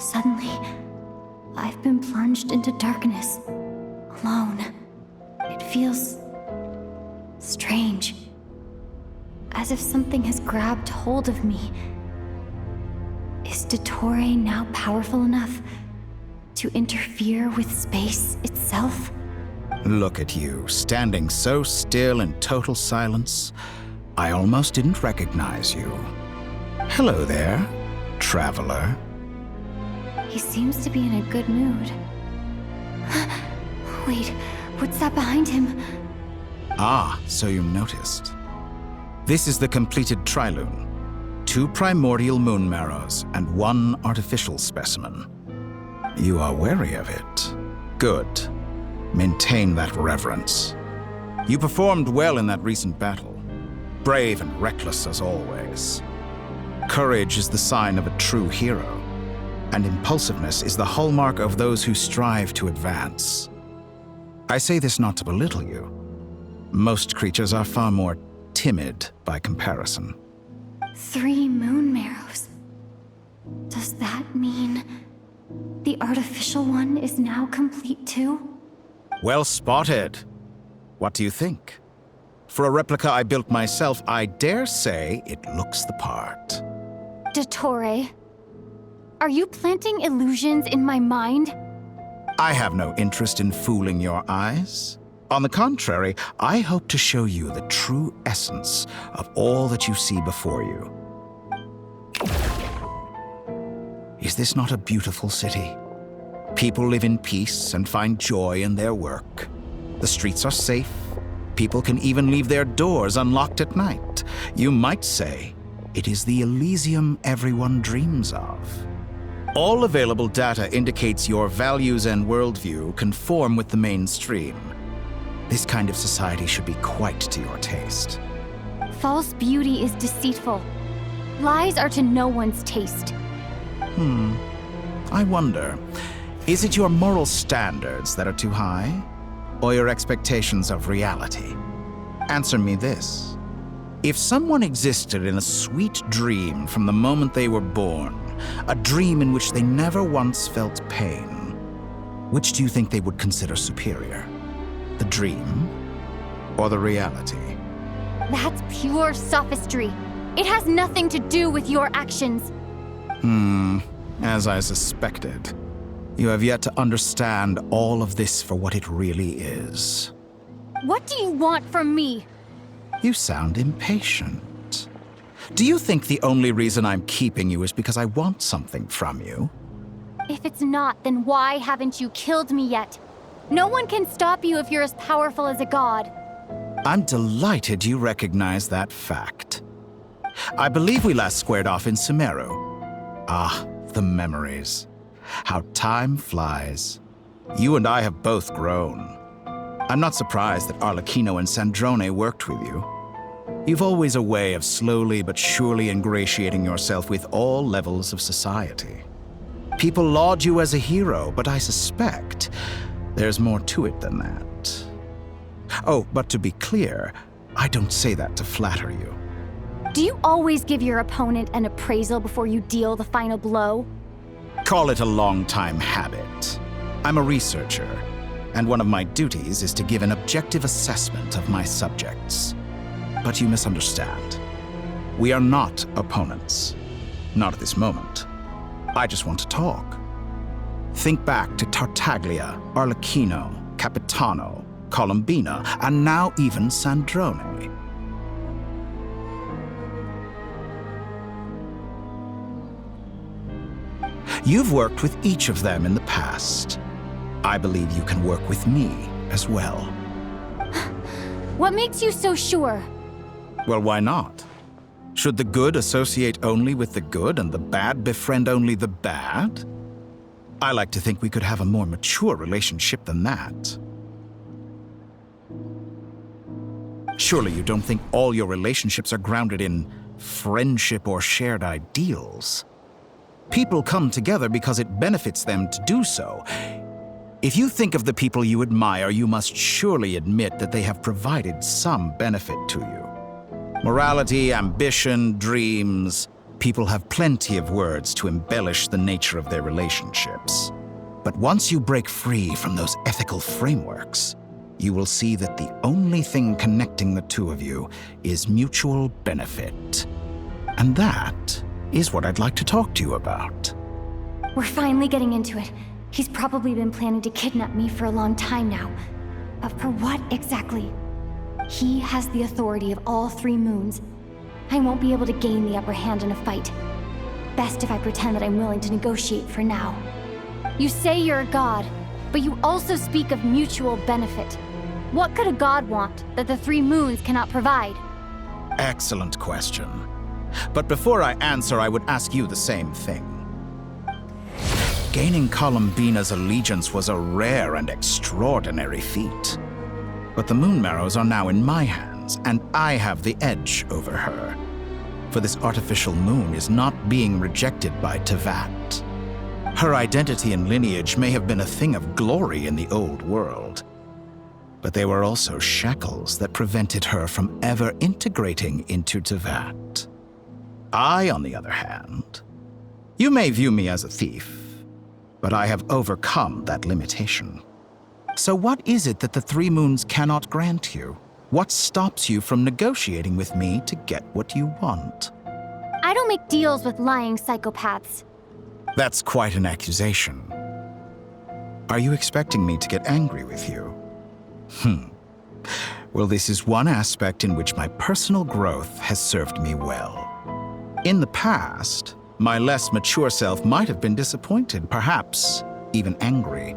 Suddenly, I've been plunged into darkness, alone. It feels strange, as if something has grabbed hold of me. Is Dottore now powerful enough to interfere with space itself? Look at you, standing so still in total silence. I almost didn't recognize you. Hello there, traveler. He seems to be in a good mood. Wait, what's that behind him? Ah, so you noticed. This is the completed Trilune. 2 primordial moon marrows and 1 artificial specimen. You are wary of it. Good. Maintain that reverence. You performed well in that recent battle. Brave and reckless as always. Courage is the sign of a true hero, and impulsiveness is the hallmark of those who strive to advance. I say this not to belittle you. Most creatures are far more timid by comparison. 3 moon marrows. Does that mean the artificial one is now complete too? Well spotted. What do you think? For a replica I built myself, I dare say it looks the part. Dottore, are you planting illusions in my mind? I have no interest in fooling your eyes. On the contrary, I hope to show you the true essence of all that you see before you. Is this not a beautiful city? People live in peace and find joy in their work. The streets are safe. People can even leave their doors unlocked at night. You might say it is the Elysium everyone dreams of. All available data indicates your values and worldview conform with the mainstream. This kind of society should be quite to your taste. False beauty is deceitful. Lies are to no one's taste. I wonder, is it your moral standards that are too high, or your expectations of reality? Answer me this. If someone existed in a sweet dream from the moment they were born, a dream in which they never once felt pain, which do you think they would consider superior? The dream or the reality? That's pure sophistry. It has nothing to do with your actions. As I suspected. You have yet to understand all of this for what it really is. What do you want from me? You sound impatient. Do you think the only reason I'm keeping you is because I want something from you? If it's not, then why haven't you killed me yet? No one can stop you if you're as powerful as a god. I'm delighted you recognize that fact. I believe we last squared off in Sumeru. Ah, the memories. How time flies. You and I have both grown. I'm not surprised that Arlecchino and Sandrone worked with you. You've always a way of slowly but surely ingratiating yourself with all levels of society. People laud you as a hero, but I suspect there's more to it than that. Oh, but to be clear, I don't say that to flatter you. Do you always give your opponent an appraisal before you deal the final blow? Call it a long-time habit. I'm a researcher, and one of my duties is to give an objective assessment of my subjects. But you misunderstand. We are not opponents. Not at this moment. I just want to talk. Think back to Tartaglia, Arlecchino, Capitano, Colombina, and now even Sandrone. You've worked with each of them in the past. I believe you can work with me as well. What makes you so sure? Well, why not? Should the good associate only with the good and the bad befriend only the bad? I like to think we could have a more mature relationship than that. Surely you don't think all your relationships are grounded in friendship or shared ideals? People come together because it benefits them to do so. If you think of the people you admire, you must surely admit that they have provided some benefit to you. Morality, ambition, dreams, People have plenty of words to embellish the nature of their relationships. But once you break free from those ethical frameworks, you will see that the only thing connecting the two of you is mutual benefit. And that is what I'd like to talk to you about. We're finally getting into it. He's probably been planning to kidnap me for a long time now. But for what exactly? He has the authority of all 3 moons. I won't be able to gain the upper hand in a fight. Best if I pretend that I'm willing to negotiate for now. You say you're a god, but you also speak of mutual benefit. What could a god want that the 3 moons cannot provide? Excellent question. But before I answer, I would ask you the same thing. Gaining Columbina's allegiance was a rare and extraordinary feat. But the Moon Marrows are now in my hands, and I have the edge over her. For this artificial moon is not being rejected by Tevat. Her identity and lineage may have been a thing of glory in the old world, but they were also shackles that prevented her from ever integrating into Tevat. I, on the other hand, you may view me as a thief, but I have overcome that limitation. So what is it that the 3 moons cannot grant you? What stops you from negotiating with me to get what you want? I don't make deals with lying psychopaths. That's quite an accusation. Are you expecting me to get angry with you? Well, this is one aspect in which my personal growth has served me well. In the past, my less mature self might have been disappointed, perhaps even angry,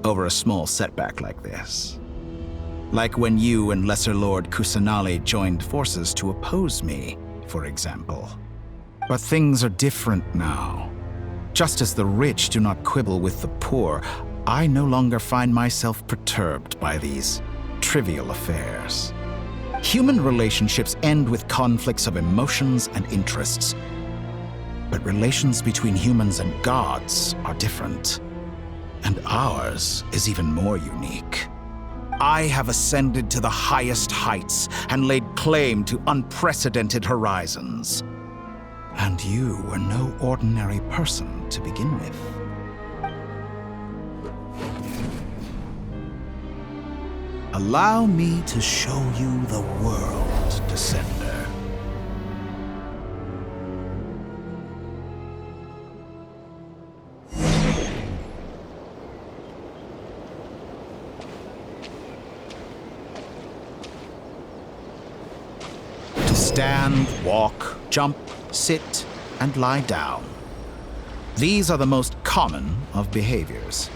over a small setback like this. Like when you and Lesser Lord Kusanali joined forces to oppose me, for example. But things are different now. Just as the rich do not quibble with the poor, I no longer find myself perturbed by these trivial affairs. Human relationships end with conflicts of emotions and interests. But relations between humans and gods are different. And ours is even more unique. I have ascended to the highest heights and laid claim to unprecedented horizons. And you were no ordinary person to begin with. Allow me to show you the world, Descender. To stand, walk, jump, sit, and lie down. These are the most common of behaviors.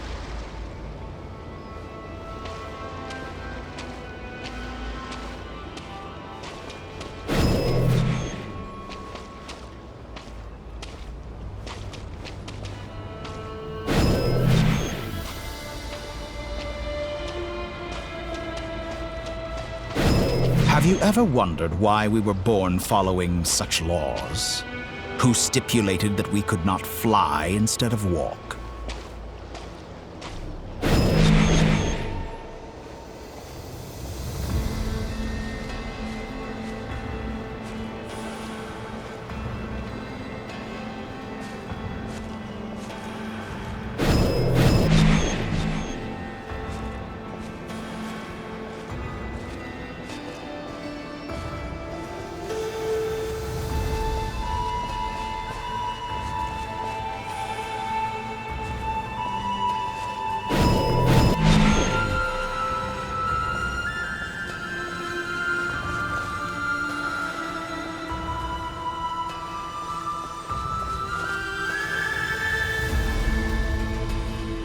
Have you ever wondered why we were born following such laws? Who stipulated that we could not fly instead of walk?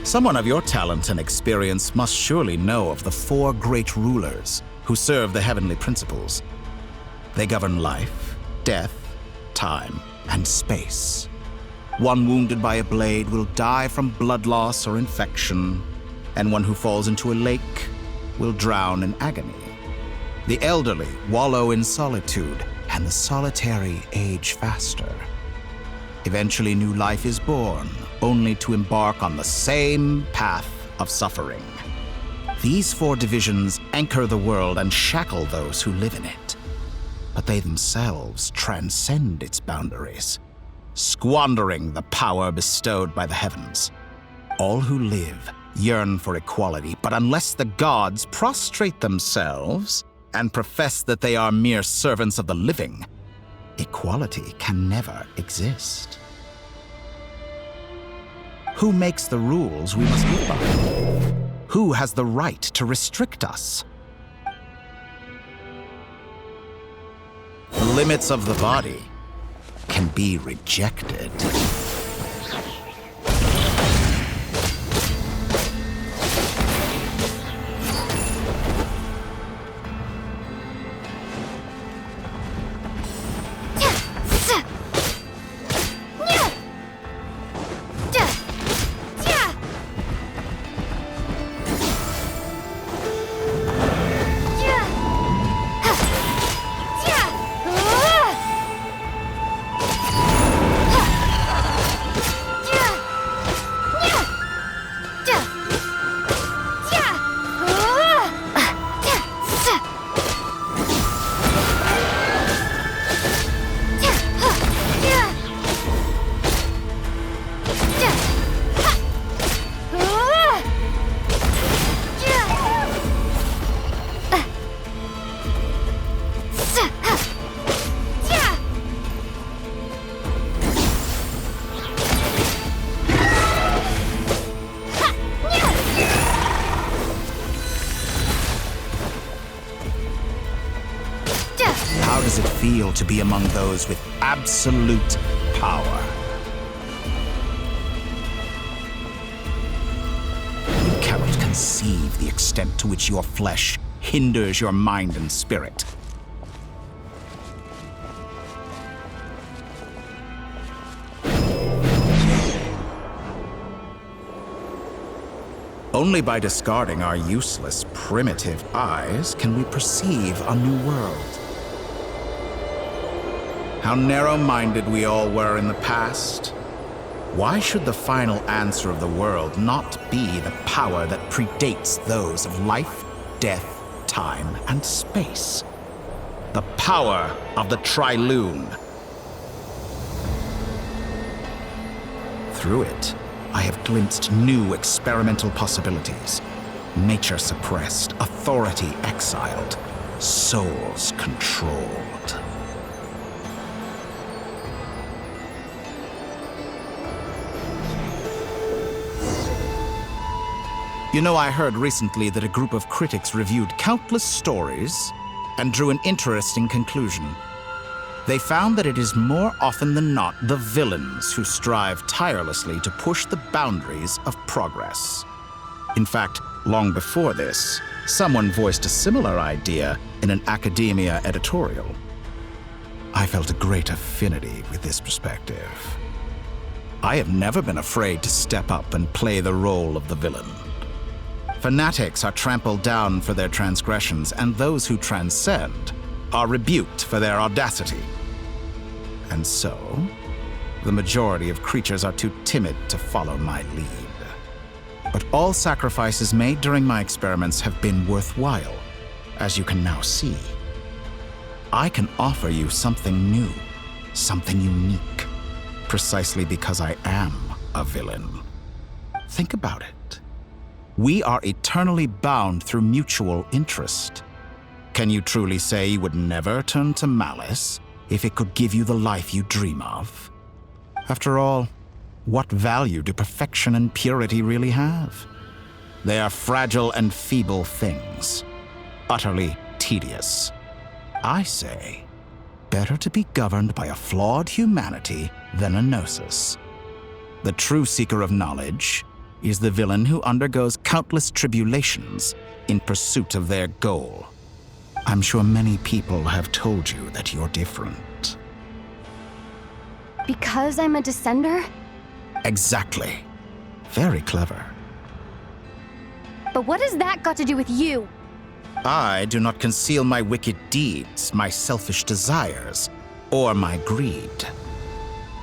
Someone of your talent and experience must surely know of the 4 great rulers who serve the heavenly principles. They govern life, death, time, and space. One wounded by a blade will die from blood loss or infection, and one who falls into a lake will drown in agony. The elderly wallow in solitude, and the solitary age faster. Eventually, new life is born, only to embark on the same path of suffering. These 4 divisions anchor the world and shackle those who live in it. but they themselves transcend its boundaries, squandering the power bestowed by the heavens. All who live yearn for equality, but unless the gods prostrate themselves and profess that they are mere servants of the living, equality can never exist. Who makes the rules we must live by? Who has the right to restrict us? The limits of the body can be rejected. How does it feel to be among those with absolute power? You cannot conceive the extent to which your flesh hinders your mind and spirit. Only by discarding our useless, primitive eyes can we perceive a new world. How narrow-minded we all were in the past. Why should the final answer of the world not be the power that predates those of life, death, time, and space? The power of the Trilune. Through it, I have glimpsed new experimental possibilities. Nature suppressed, authority exiled, souls controlled. You know, I heard recently that a group of critics reviewed countless stories and drew an interesting conclusion. They found that it is more often than not the villains who strive tirelessly to push the boundaries of progress. In fact, long before this, someone voiced a similar idea in an academia editorial. I felt a great affinity with this perspective. I have never been afraid to step up and play the role of the villain. Fanatics are trampled down for their transgressions, and those who transcend are rebuked for their audacity. And so, the majority of creatures are too timid to follow my lead. But all sacrifices made during my experiments have been worthwhile, as you can now see. I can offer you something new, something unique, precisely because I am a villain. Think about it. We are eternally bound through mutual interest. Can you truly say you would never turn to malice if it could give you the life you dream of? After all, what value do perfection and purity really have? They are fragile and feeble things, utterly tedious. I say, better to be governed by a flawed humanity than a gnosis. The true seeker of knowledge is the villain who undergoes countless tribulations in pursuit of their goal. I'm sure many people have told you that you're different. Because I'm a descender? Exactly. Very clever. But what has that got to do with you? I do not conceal my wicked deeds, my selfish desires, or my greed.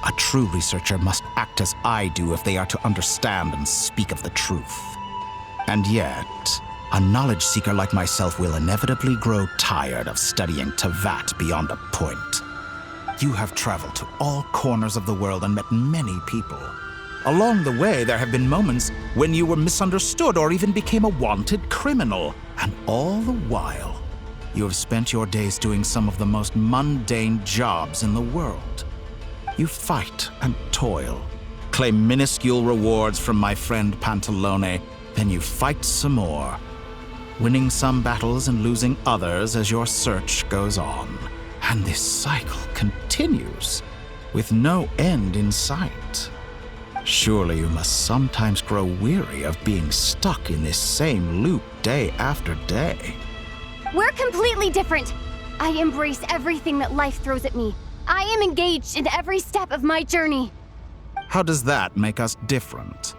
A true researcher must act as I do if they are to understand and speak of the truth. And yet, A knowledge seeker like myself will inevitably grow tired of studying Tavat beyond a point. You have traveled to all corners of the world and met many people. Along the way, there have been moments when you were misunderstood or even became a wanted criminal. And all the while, you have spent your days doing some of the most mundane jobs in the world. You fight and toil, claim minuscule rewards from my friend Pantalone, then you fight some more, winning some battles and losing others as your search goes on. And this cycle continues, with no end in sight. Surely you must sometimes grow weary of being stuck in this same loop day after day. We're completely different. I embrace everything that life throws at me. I am engaged in every step of my journey. How does that make us different?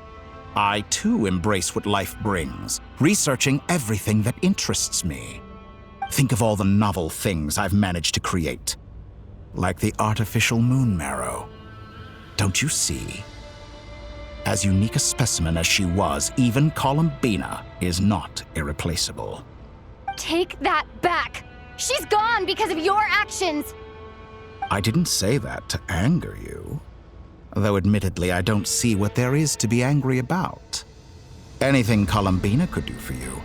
I too embrace what life brings, researching everything that interests me. Think of all the novel things I've managed to create, like the artificial moon marrow. Don't you see? As unique a specimen as she was, even Columbina is not irreplaceable. Take that back! She's gone because of your actions! I didn't say that to anger you. Though admittedly, I don't see what there is to be angry about. Anything Columbina could do for you,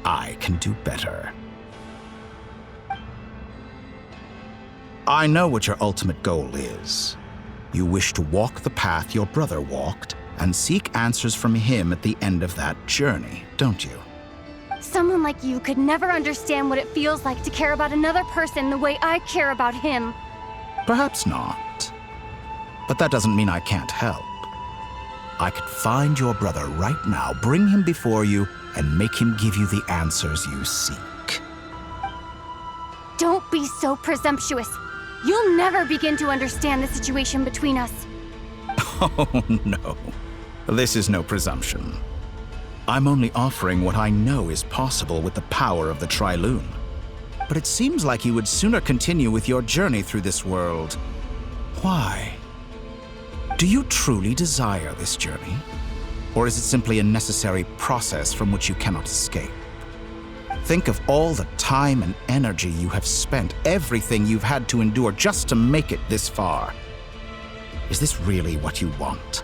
I can do better. I know what your ultimate goal is. You wish to walk the path your brother walked and seek answers from him at the end of that journey, don't you? Someone like you could never understand what it feels like to care about another person the way I care about him. Perhaps not. But that doesn't mean I can't help. I could find your brother right now, bring him before you, and make him give you the answers you seek. Don't be so presumptuous. You'll never begin to understand the situation between us. Oh, no. This is no presumption. I'm only offering what I know is possible with the power of the Triloon. But it seems like you would sooner continue with your journey through this world. Why? Do you truly desire this journey? Or is it simply a necessary process from which you cannot escape? Think of all the time and energy you have spent, everything you've had to endure just to make it this far. Is this really what you want?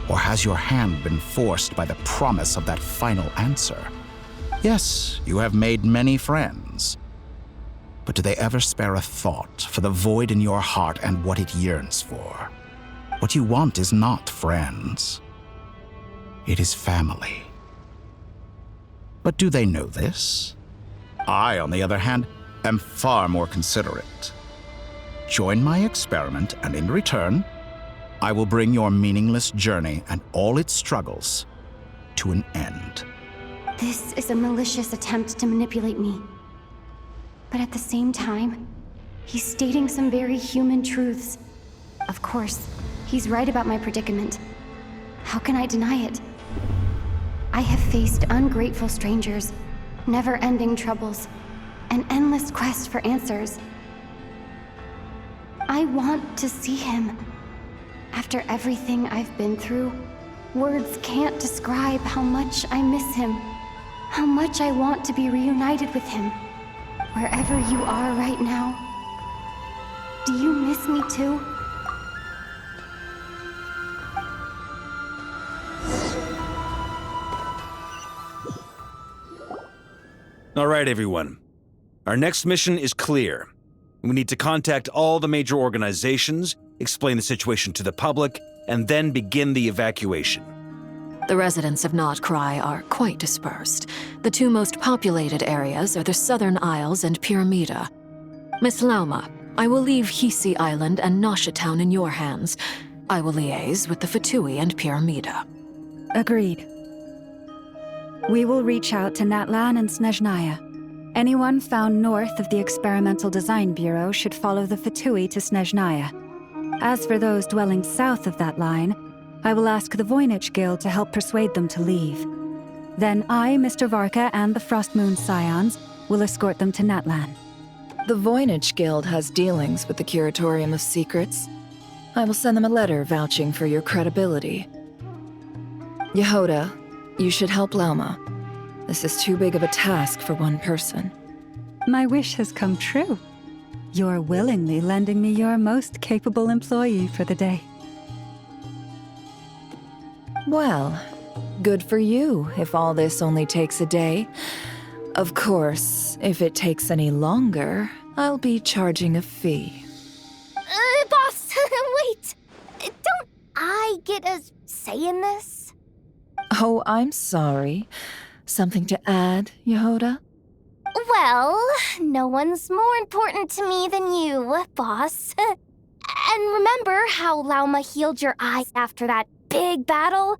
Or has your hand been forced by the promise of that final answer? Yes, you have made many friends. But do they ever spare a thought for the void in your heart and what it yearns for? What you want is not friends. It is family. But do they know this? I, on the other hand, am far more considerate. Join my experiment, and in return, I will bring your meaningless journey and all its struggles to an end. This is a malicious attempt to manipulate me. But at the same time, he's stating some very human truths. Of course, he's right about my predicament. How can I deny it? I have faced ungrateful strangers, never-ending troubles, an endless quest for answers. I want to see him. After everything I've been through, words can't describe how much I miss him, how much I want to be reunited with him. Wherever you are right now, do you miss me too? All right, everyone. Our next mission is clear. We need to contact all the major organizations, explain the situation to the public, and then begin the evacuation. The residents of Not Cry are quite dispersed. The two most populated areas are the Southern Isles and Pyramida. Miss Lauma, I will leave Hisi Island and Nasha Town in your hands. I will liaise with the Fatui and Pyramida. Agreed. We will reach out to Natlan and Snezhnaya. Anyone found north of the Experimental Design Bureau should follow the Fatui to Snezhnaya. As for those dwelling south of that line, I will ask the Voynich Guild to help persuade them to leave. Then I, Mr. Varka, and the Frostmoon Scions will escort them to Natlan. The Voynich Guild has dealings with the Curatorium of Secrets. I will send them a letter vouching for your credibility. Yehoda, you should help Lauma. This is too big of a task for one person. My wish has come true. You're willingly lending me your most capable employee for the day. Well, good for you if all this only takes a day. Of course, if it takes any longer, I'll be charging a fee. Boss, wait! Don't I get a say in this? Oh, I'm sorry. Something to add, Yehoda? Well, no one's more important to me than you, boss. And remember how Lauma healed your eyes after that big battle?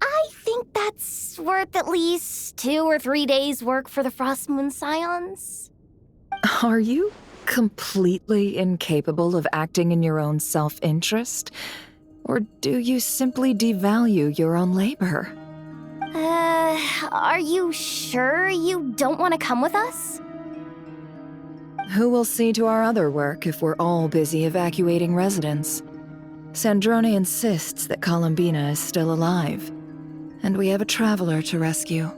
I think that's worth at least 2 or 3 days' work for the Frost Moon Scions. Are you completely incapable of acting in your own self-interest? Or do you simply devalue your own labor? Are you sure you don't want to come with us? Who will see to our other work if we're all busy evacuating residents? Sandrone insists that Columbina is still alive, and we have a traveler to rescue.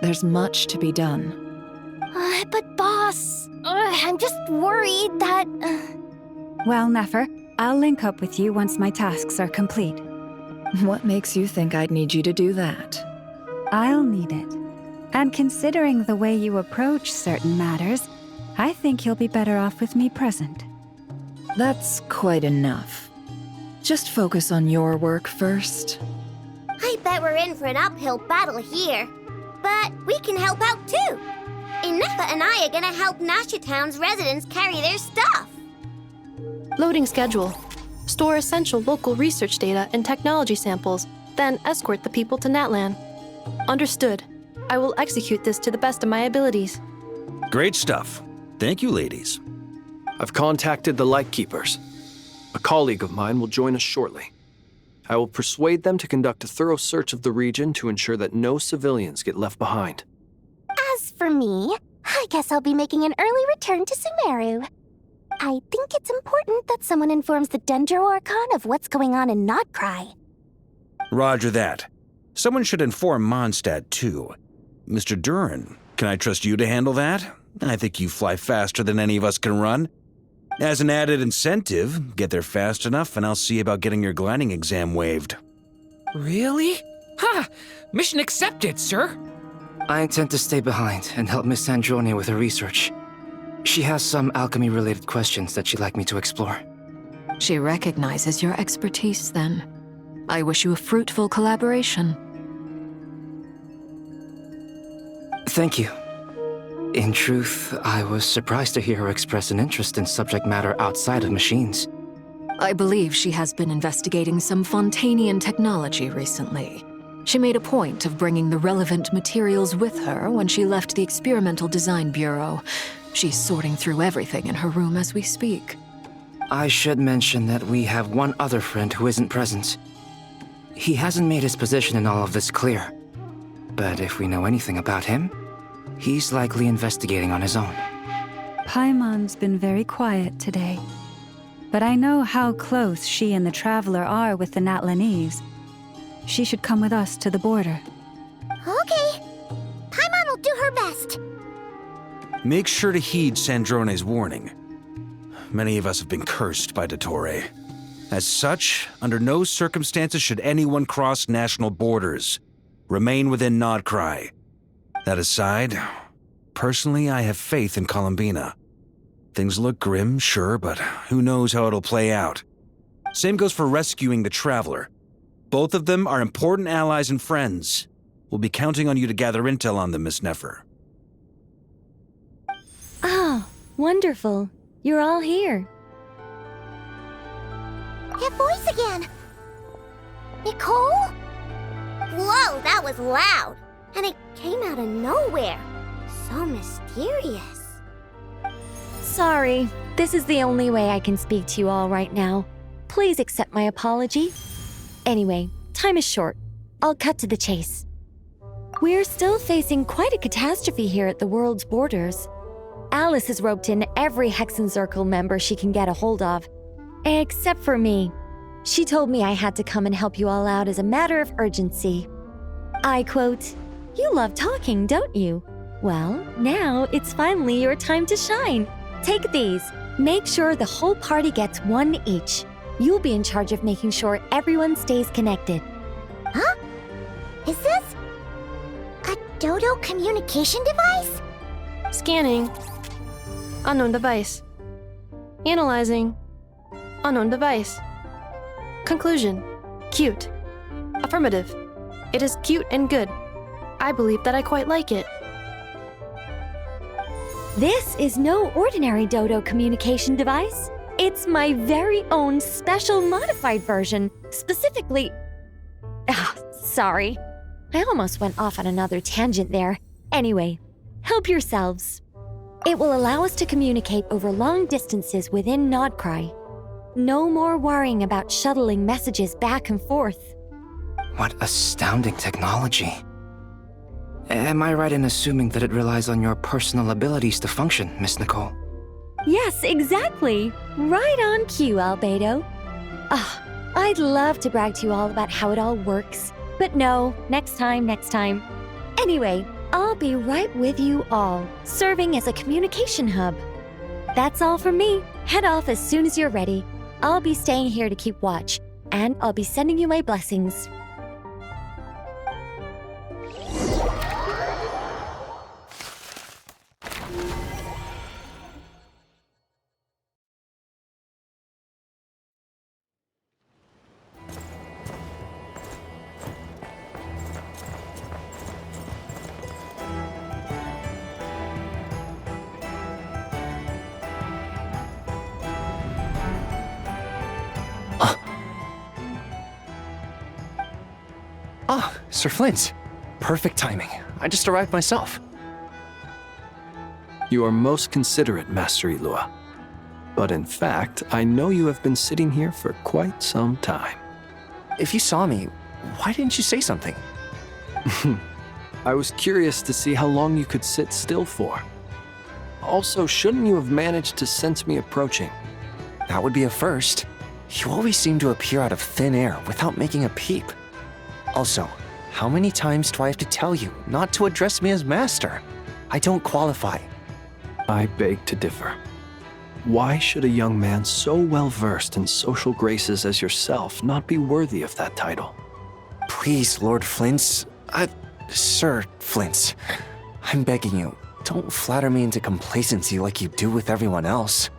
There's much to be done. But boss, I'm just worried that... Well, Nefer, I'll link up with you once my tasks are complete. What makes you think I'd need you to do that? I'll need it. And considering the way you approach certain matters, I think you'll be better off with me present. That's quite enough. Just focus on your work first. I bet we're in for an uphill battle here. But we can help out too. Inefa and I are gonna help Nasha Town's residents carry their stuff. Loading schedule. Store essential local research data and technology samples, then escort the people to Natlan. Understood. I will execute this to the best of my abilities. Great stuff. Thank you, ladies. I've contacted the Lightkeepers. A colleague of mine will join us shortly. I will persuade them to conduct a thorough search of the region to ensure that no civilians get left behind. As for me, I guess I'll be making an early return to Sumeru. I think it's important that someone informs the Dendro Archon of what's going on in Notcry. Roger that. Someone should inform Mondstadt, too. Mr. Durin, can I trust you to handle that? I think you fly faster than any of us can run. As an added incentive, get there fast enough and I'll see about getting your gliding exam waived. Really? Ha! Mission accepted, sir. I intend to stay behind and help Miss Sandrone with her research. She has some alchemy-related questions that she'd like me to explore. She recognizes your expertise then. I wish you a fruitful collaboration. Thank you. In truth, I was surprised to hear her express an interest in subject matter outside of machines. I believe she has been investigating some Fontanian technology recently. She made a point of bringing the relevant materials with her when she left the Experimental Design Bureau. She's sorting through everything in her room as we speak. I should mention that we have one other friend who isn't present. He hasn't made his position in all of this clear. But if we know anything about him, he's likely investigating on his own. Paimon's been very quiet today. But I know how close she and the Traveler are with the Natlanese. She should come with us to the border. Okay. Paimon will do her best. Make sure to heed Sandrone's warning. Many of us have been cursed by Dottore. As such, under no circumstances should anyone cross national borders. Remain within Nodcry. That aside, personally I have faith in Columbina. Things look grim, sure, but who knows how it'll play out. Same goes for rescuing the Traveler. Both of them are important allies and friends. We'll be counting on you to gather intel on them, Miss Nefer. Ah, wonderful. You're all here. That voice again. Nicole? Whoa, that was loud. And it came out of nowhere. So mysterious. Sorry, this is the only way I can speak to you all right now. Please accept my apology. Anyway, time is short. I'll cut to the chase. We're still facing quite a catastrophe here at the world's borders. Alice has roped in every Hexen Circle member she can get a hold of. Except for me. She told me I had to come and help you all out as a matter of urgency. I quote, You love talking, don't you? Well, now it's finally your time to shine. Take these. Make sure the whole party gets one each. You'll be in charge of making sure everyone stays connected. Huh? Is this a Dodo communication device? Scanning. Unknown device. Analyzing. Unknown device. Conclusion. Cute. Affirmative. It is cute and good. I believe that I quite like it. This is no ordinary Dodo communication device. It's my very own special modified version, specifically... sorry. I almost went off on another tangent there. Anyway, help yourselves. It will allow us to communicate over long distances within Nodcry. No more worrying about shuttling messages back and forth. What astounding technology. Am I right in assuming that it relies on your personal abilities to function, Miss Nicole? Yes, exactly. Right on cue, Albedo. I'd love to brag to you all about how it all works. But no, next time. Anyway, I'll be right with you all, serving as a communication hub. That's all from me. Head off as soon as you're ready. I'll be staying here to keep watch, and I'll be sending you my blessings. Sir Flint. Perfect timing. I just arrived myself. You are most considerate, Master Ilua. But in fact, I know you have been sitting here for quite some time. If you saw me, why didn't you say something? I was curious to see how long you could sit still for. Also, shouldn't you have managed to sense me approaching? That would be a first. You always seem to appear out of thin air without making a peep. Also, how many times do I have to tell you not to address me as master? I don't qualify. I beg to differ. Why should a young man so well versed in social graces as yourself not be worthy of that title? Please, Lord Flint's... Sir Flint's. I'm begging you, don't flatter me into complacency like you do with everyone else.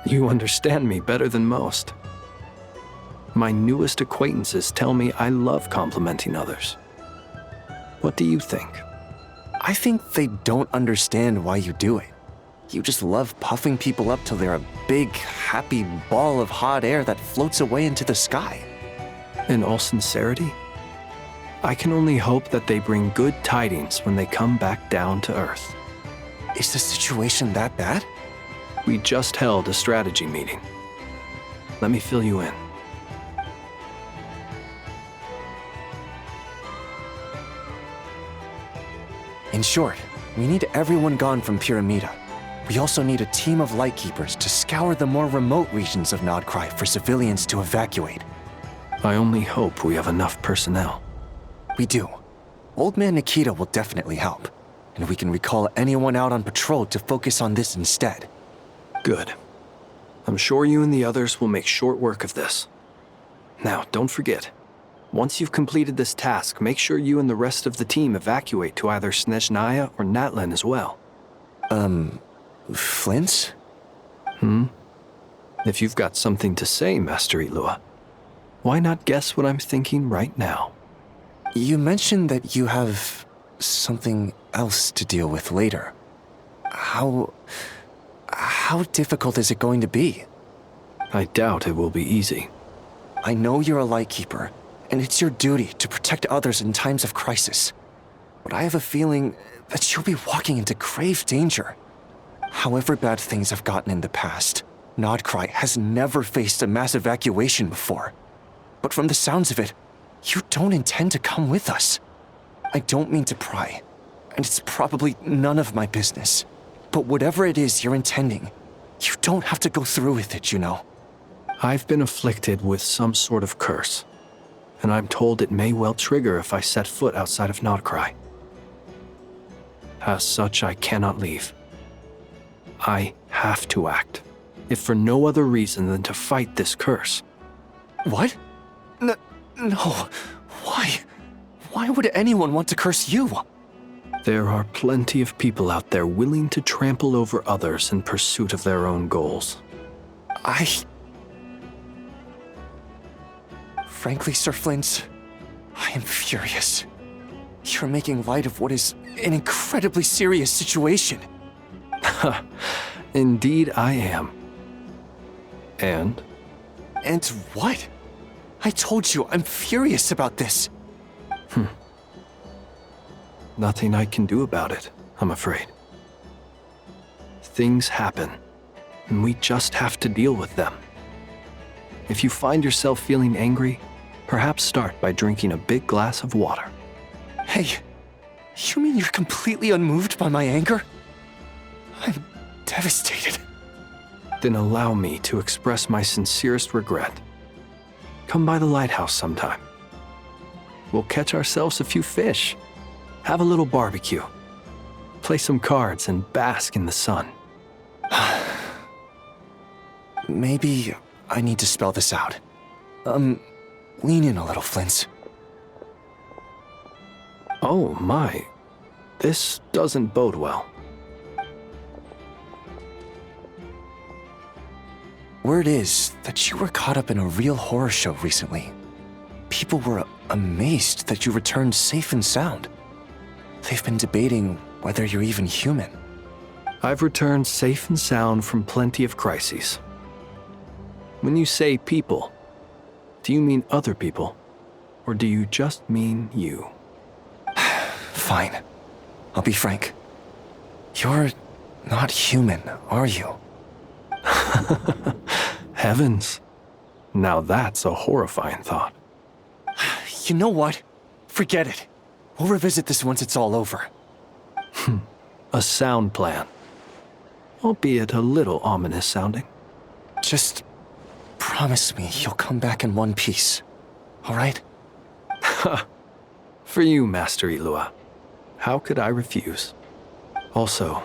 You understand me better than most. My newest acquaintances tell me I love complimenting others. What do you think? I think they don't understand why you do it. You just love puffing people up till they're a big, happy ball of hot air that floats away into the sky. In all sincerity, I can only hope that they bring good tidings when they come back down to Earth. Is the situation that bad? We just held a strategy meeting. Let me fill you in. In short, we need everyone gone from Pyramida. We also need a team of Lightkeepers to scour the more remote regions of Nodcry for civilians to evacuate. I only hope we have enough personnel. We do. Old Man Nikita will definitely help, and we can recall anyone out on patrol to focus on this instead. Good. I'm sure you and the others will make short work of this. Now, don't forget, once you've completed this task, make sure you and the rest of the team evacuate to either Snezhnaya or Natlan as well. Flint's? If you've got something to say, Master Ilua, why not guess what I'm thinking right now? You mentioned that you have something else to deal with later. How difficult is it going to be? I doubt it will be easy. I know you're a Lightkeeper, and it's your duty to protect others in times of crisis. But I have a feeling that you'll be walking into grave danger. However bad things have gotten in the past, Nodcry has never faced a mass evacuation before. But from the sounds of it, you don't intend to come with us. I don't mean to pry, and it's probably none of my business. But whatever it is you're intending, you don't have to go through with it, you know. I've been afflicted with some sort of curse, and I'm told it may well trigger if I set foot outside of Nodcry. As such, I cannot leave. I have to act, if for no other reason than to fight this curse. What? No. Why? Why would anyone want to curse you? There are plenty of people out there willing to trample over others in pursuit of their own goals. Frankly, Sir Flint, I am furious. You're making light of what is an incredibly serious situation. Indeed I am. And? And what? I told you, I'm furious about this. Nothing I can do about it, I'm afraid. Things happen, and we just have to deal with them. If you find yourself feeling angry, perhaps start by drinking a big glass of water. Hey, you mean you're completely unmoved by my anger? I'm devastated. Then allow me to express my sincerest regret. Come by the lighthouse sometime. We'll catch ourselves a few fish, have a little barbecue, play some cards, and bask in the sun. Maybe I need to spell this out. Lean in a little, Flint. Oh my, this doesn't bode well. Word is that you were caught up in a real horror show recently. People were amazed that you returned safe and sound. They've been debating whether you're even human. I've returned safe and sound from plenty of crises. When you say people, do you mean other people? Or do you just mean you? Fine. I'll be frank. You're not human, are you? Heavens. Now that's a horrifying thought. You know what? Forget it. We'll revisit this once it's all over. A sound plan. Albeit a little ominous sounding. Just promise me you'll come back in one piece, all right? For you, Master Ilua. How could I refuse? Also,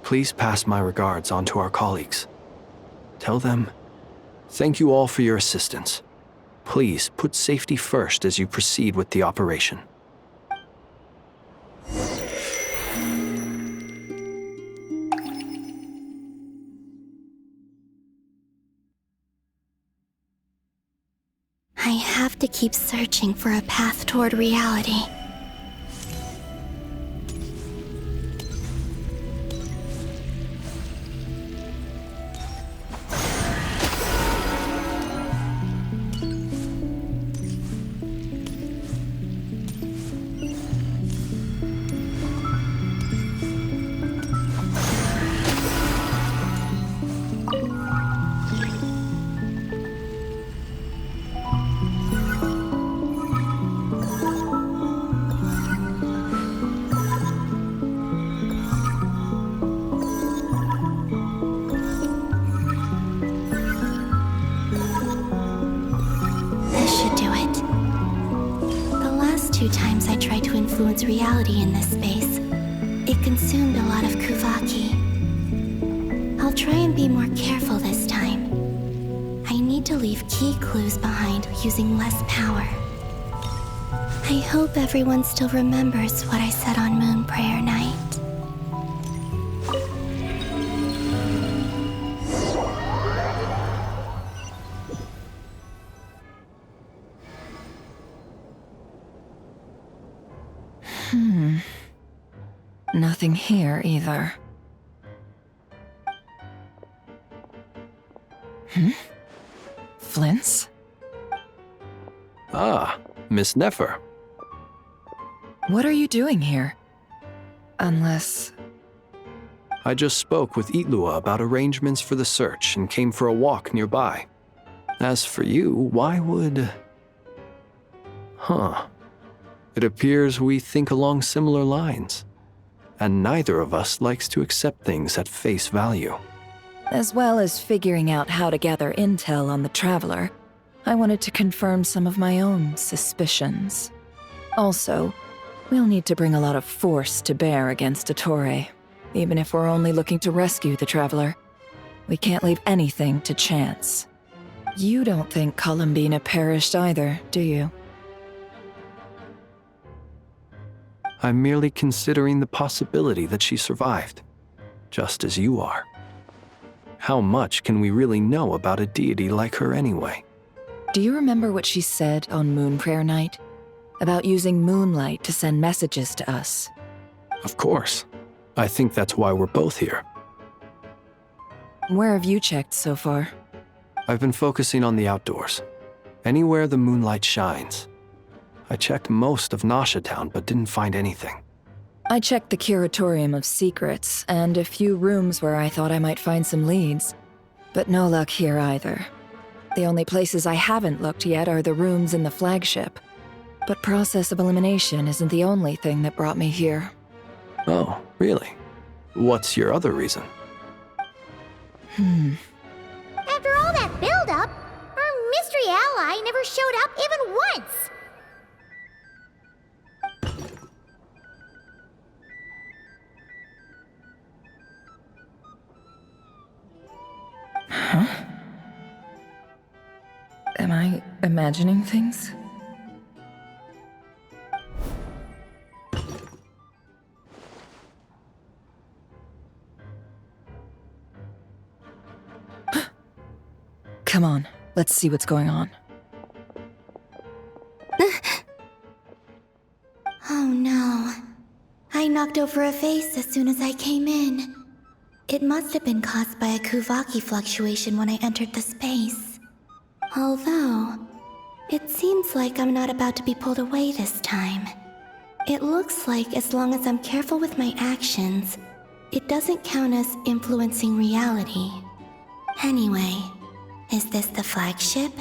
please pass my regards on to our colleagues. Tell them, thank you all for your assistance. Please put safety first as you proceed with the operation. I have to keep searching for a path toward reality. Reality in this space. It consumed a lot of Kuvaki. I'll try and be more careful this time. I need to leave key clues behind using less power. I hope everyone still remembers what I said on Moon Prayer Night. Nothing here either. Flint's? Ah, Miss Nefer. What are you doing here? Unless... I just spoke with Itlua about arrangements for the search and came for a walk nearby. As for you, why would... It appears we think along similar lines. And neither of us likes to accept things at face value. As well as figuring out how to gather intel on the Traveler, I wanted to confirm some of my own suspicions. Also, we'll need to bring a lot of force to bear against Ettore, even if we're only looking to rescue the Traveler. We can't leave anything to chance. You don't think Columbina perished either, do you? I'm merely considering the possibility that she survived, just as you are. How much can we really know about a deity like her anyway? Do you remember what she said on Moon Prayer Night? About using moonlight to send messages to us? Of course. I think that's why we're both here. Where have you checked so far? I've been focusing on the outdoors. Anywhere the moonlight shines. I checked most of Nasha Town, but didn't find anything. I checked the Curatorium of Secrets, and a few rooms where I thought I might find some leads. But no luck here either. The only places I haven't looked yet are the rooms in the flagship. But process of elimination isn't the only thing that brought me here. Oh, really? What's your other reason? After all that build-up, our mystery ally never showed up even once! Huh? Am I imagining things? Come on, let's see what's going on. Oh no. I knocked over a vase as soon as I came in. It must have been caused by a Kuvaki fluctuation when I entered the space. Although, it seems like I'm not about to be pulled away this time. It looks like as long as I'm careful with my actions, it doesn't count as influencing reality. Anyway, is this the flagship?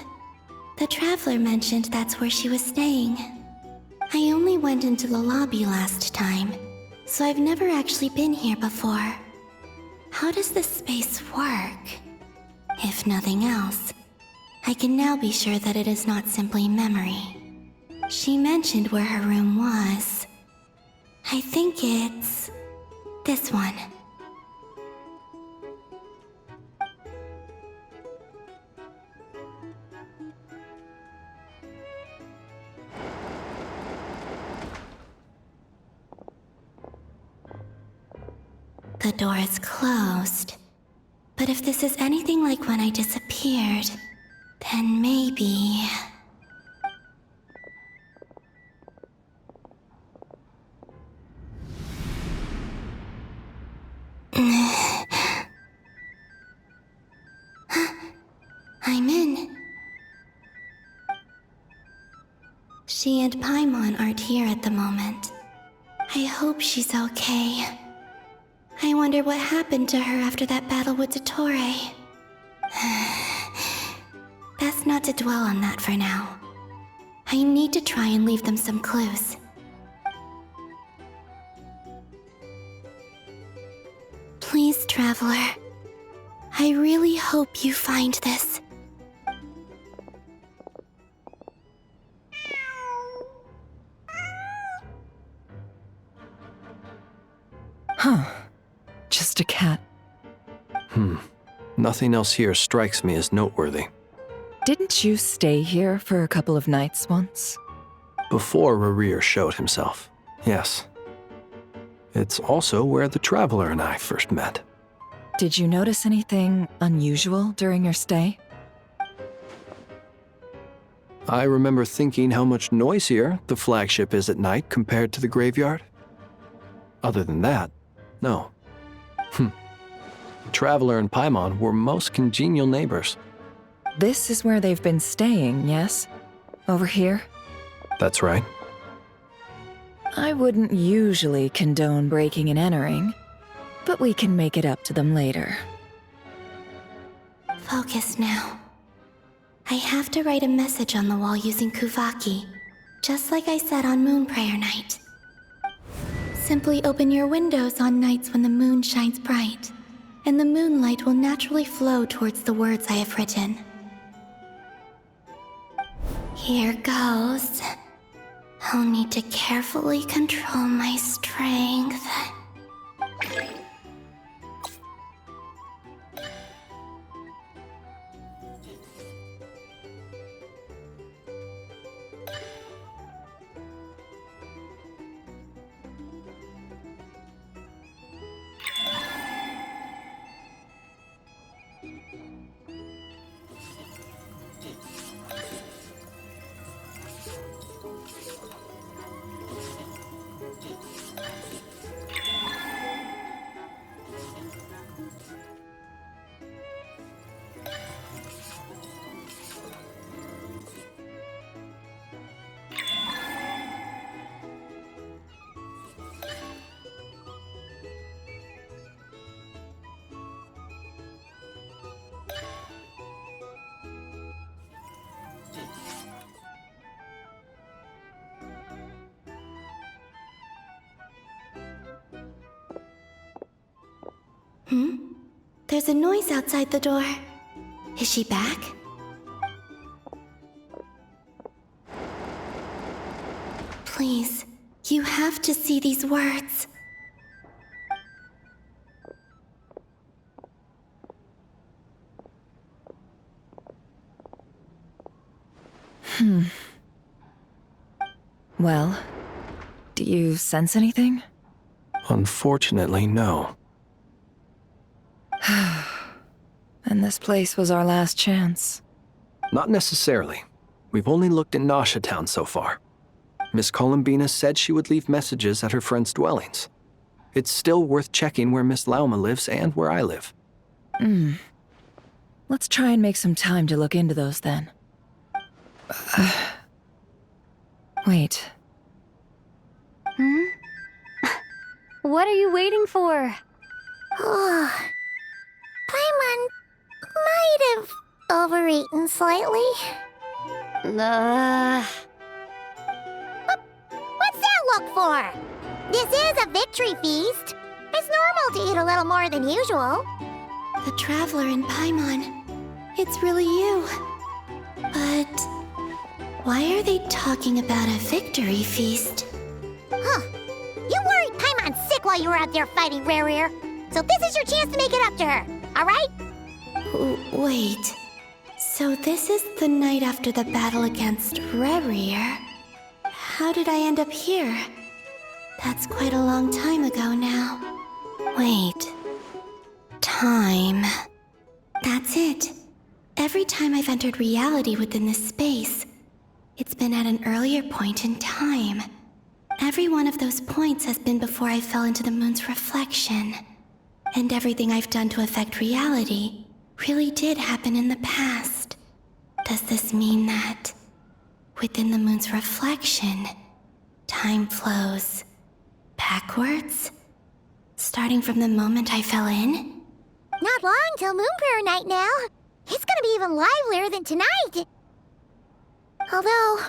The Traveler mentioned that's where she was staying. I only went into the lobby last time, so I've never actually been here before. How does this space work? If nothing else, I can now be sure that it is not simply memory. She mentioned where her room was. I think it's this one. The door is closed. But if this is anything like when I disappeared, then maybe... I'm in. She and Paimon aren't here at the moment. I hope she's okay. I wonder what happened to her after that battle with Ettore. Best not to dwell on that for now. I need to try and leave them some clues. Please, Traveler. I really hope you find this. Huh. Just a cat. Nothing else here strikes me as noteworthy. Didn't you stay here for a couple of nights once? Before Rerir showed himself, yes. It's also where the Traveler and I first met. Did you notice anything unusual during your stay? I remember thinking how much noisier the flagship is at night compared to the graveyard. Other than that, no. Traveler and Paimon were most congenial neighbors. This is where they've been staying, yes? Over here? That's right. I wouldn't usually condone breaking and entering, but we can make it up to them later. Focus now. I have to write a message on the wall using Kuvaki, just like I said on Moon Prayer Night. Simply open your windows on nights when the moon shines bright, and the moonlight will naturally flow towards the words I have written. Here goes. I'll need to carefully control my strength. There's a noise outside the door. Is she back? Please, you have to see these words. Well, do you sense anything? Unfortunately, no. And this place was our last chance. Not necessarily. We've only looked in Nasha Town so far. Miss Columbina said she would leave messages at her friends' dwellings. It's still worth checking where Miss Lauma lives and where I live. Let's try and make some time to look into those then. Wait. What are you waiting for? Paimon might have overeaten slightly. What's that look for? This is a victory feast. It's normal to eat a little more than usual. The Traveler in Paimon. It's really you. But why are they talking about a victory feast? Huh. You worried Paimon sick while you were out there fighting Rare. So this is your chance to make it up to her, alright? Wait. So this is the night after the battle against Rare. How did I end up here? That's quite a long time ago now. Wait. Time. That's it. Every time I've entered reality within this space, it's been at an earlier point in time. Every one of those points has been before I fell into the moon's reflection. And everything I've done to affect reality really did happen in the past. Does this mean that within the moon's reflection, time flows backwards? Starting from the moment I fell in? Not long till Moon Prayer Night now. It's gonna be even livelier than tonight. Although,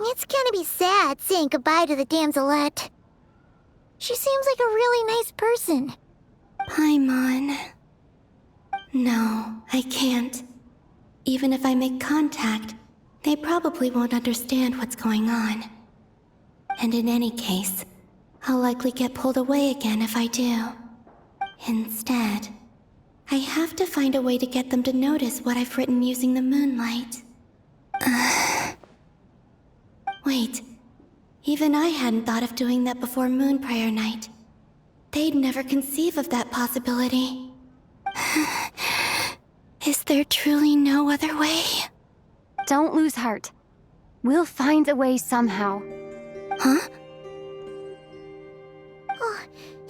it's gonna be sad saying goodbye to the damselette. She seems like a really nice person. Paimon. No, I can't. Even if I make contact, they probably won't understand what's going on. And in any case, I'll likely get pulled away again if I do. Instead, I have to find a way to get them to notice what I've written using the moonlight. Wait, even I hadn't thought of doing that before Moon Prayer Night. They'd never conceive of that possibility. Is there truly no other way? Don't lose heart. We'll find a way somehow. Huh? Oh,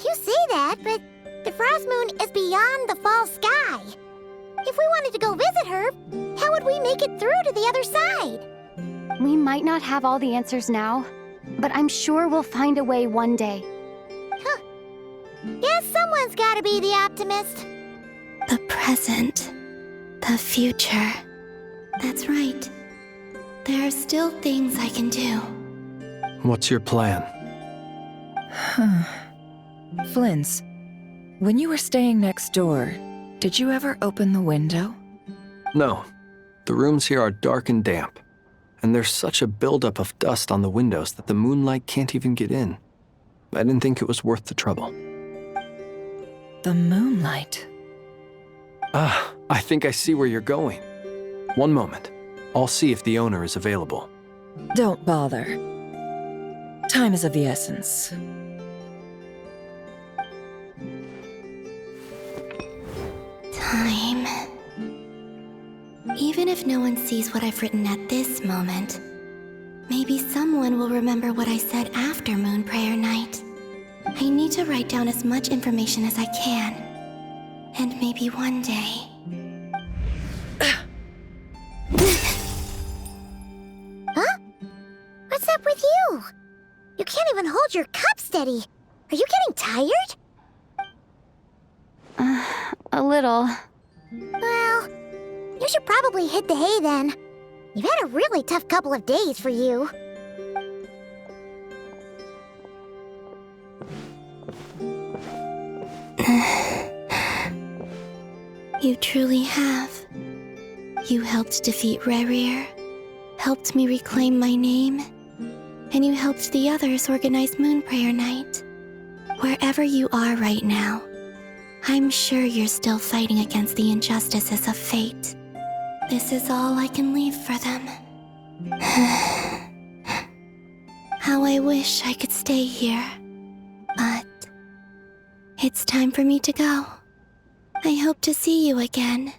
you say that, but the Frost Moon is beyond the fall sky. If we wanted to go visit her, how would we make it through to the other side? We might not have all the answers now, but I'm sure we'll find a way one day. Huh. Guess someone's gotta be the optimist. The present. The future. That's right. There are still things I can do. What's your plan? Flint's, when you were staying next door, did you ever open the window? No. The rooms here are dark and damp. and there's such a buildup of dust on the windows that the moonlight can't even get in. I didn't think it was worth the trouble. The moonlight. Ah, I think I see where you're going. One moment. I'll see if the owner is available. Don't bother. Time is of the essence. Time. Even if no one sees what I've written at this moment, maybe someone will remember what I said after Moon Prayer Night. I need to write down as much information as I can. And maybe one day... Huh? What's up with you? You can't even hold your cup steady. Are you getting tired? A little. Well, you should probably hit the hay then. You've had a really tough couple of days for you. You truly have. You helped defeat Rerir, helped me reclaim my name, and you helped the others organize Moon Prayer Night. Wherever you are right now, I'm sure you're still fighting against the injustices of fate. This is all I can leave for them. How I wish I could stay here. But it's time for me to go. I hope to see you again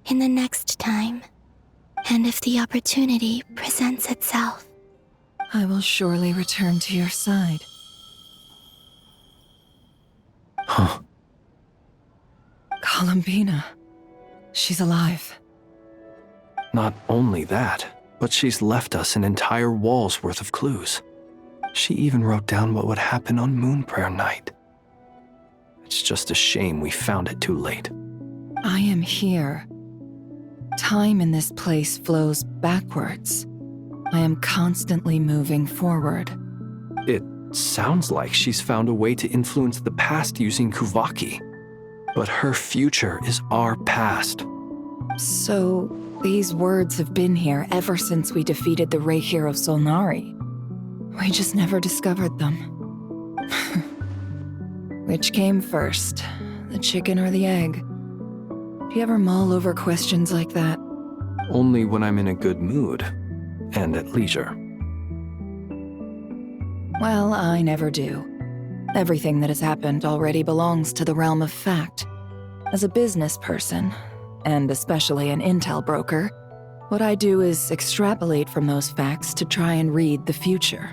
in the next time, and if the opportunity presents itself. I will surely return to your side. Huh. Columbina. She's alive. Not only that, but she's left us an entire wall's worth of clues. She even wrote down what would happen on Moon Prayer Night. It's just a shame we found it too late. I am here. Time in this place flows backwards. I am constantly moving forward. It sounds like she's found a way to influence the past using Kuvaki. But her future is our past. So, these words have been here ever since we defeated the Rey hero Solnari. We just never discovered them. Which came first, the chicken or the egg? Do you ever mull over questions like that? Only when I'm in a good mood and at leisure. Well, I never do. Everything that has happened already belongs to the realm of fact. As a business person, and especially an intel broker, what I do is extrapolate from those facts to try and read the future.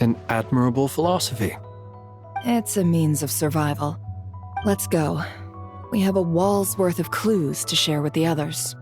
An admirable philosophy. It's a means of survival. Let's go. We have a wall's worth of clues to share with the others.